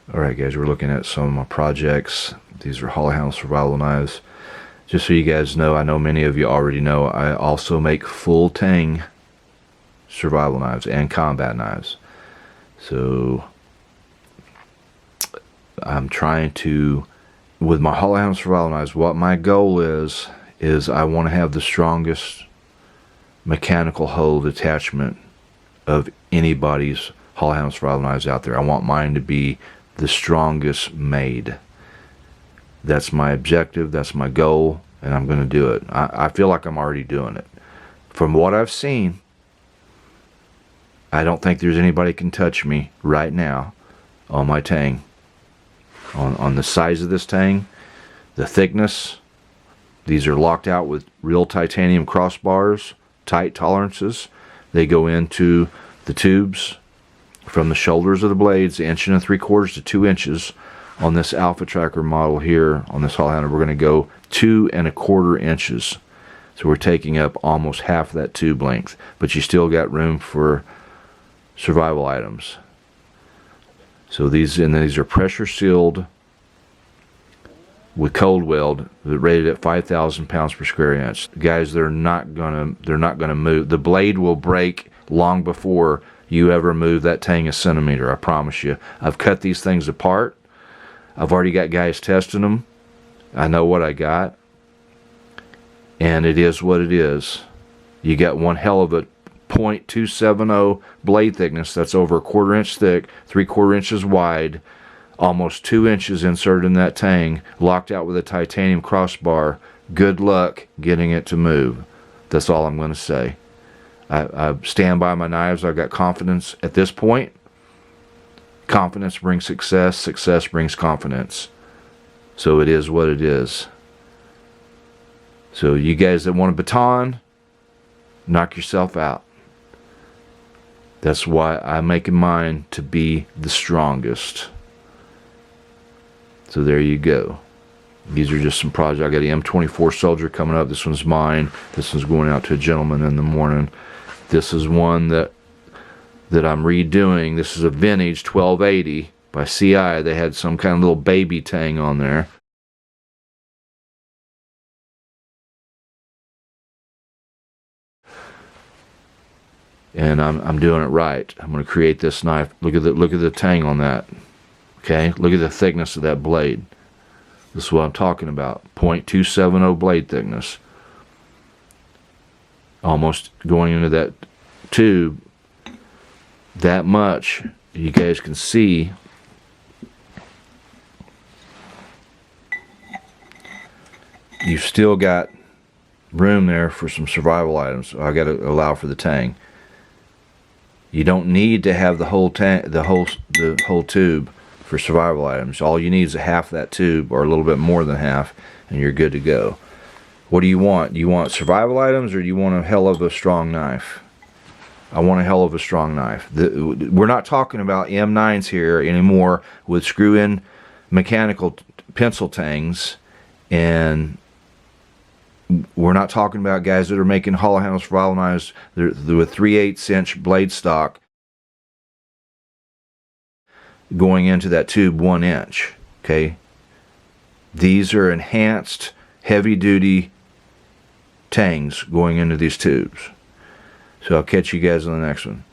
Alright guys, we're looking at some of my projects. These are Holly Hound survival knives. Just so you guys know, I know many of you already know, I also make full Tang survival knives and combat knives. So I'm trying to, with my Holly Hound survival knives, what my goal is I want to have the strongest mechanical hold attachment of anybody's Holly Hound survival knives out there. I want mine to be the strongest made. That's my objective, that's my goal, and I'm going to do it. I feel like I'm already doing it. From what I've seen, I don't think there's anybody can touch me right now on my Tang. On the size of this Tang, the thickness, these are locked out with real titanium crossbars, tight tolerances. They go into the tubes from the shoulders of the blades, 1 3/4 to 2 inches. On this Alpha Tracker model here, on this Holly Hound, we're going to go 2 1/4 inches. So we're taking up almost half that tube length, but you still got room for survival items. So these are pressure sealed with cold weld, rated at 5,000 pounds per square inch. Guys, they're not gonna move. The blade will break long before you ever move that Tang a centimeter, I promise you. I've cut these things apart. I've already got guys testing them. I know what I got, and it is what it is. You got one hell of a .270 blade thickness. That's over 1/4 inch thick, 3/4 inches wide, almost 2 inches inserted in that Tang, locked out with a titanium crossbar. Good luck getting it to move. That's all I'm going to say. I stand by my knives. I've got confidence at this point. Confidence brings success. Success brings confidence. So it is what it is. So you guys that want a baton, knock yourself out. That's why I'm making mine to be the strongest. So there you go. These are just some projects. I got the M24 Soldier coming up. This one's mine. This one's going out to a gentleman in the morning. This is one that I'm redoing. This is a vintage 1280 by CI. They had some kind of little baby Tang on there. And I'm doing it right. I'm going to create this knife. Look at the Tang on that. Okay, look at the thickness of that blade. This is what I'm talking about. .270 blade thickness. Almost going into that tube that much. You guys can see you've still got room there for some survival items. I got to allow for the Tang. You don't need to have the whole tube for survival items. All you need is half that tube, or a little bit more than half, and you're good to go. What do you want? Do you want survival items, or do you want a hell of a strong knife? I want a hell of a strong knife. We're not talking about M9s here anymore with screw-in mechanical pencil Tangs, and we're not talking about guys that are making Holly Hound survival knives with 3/8 inch blade stock going into that tube 1 inch. Okay, these are enhanced heavy-duty Tangs going into these tubes. So I'll catch you guys on the next one.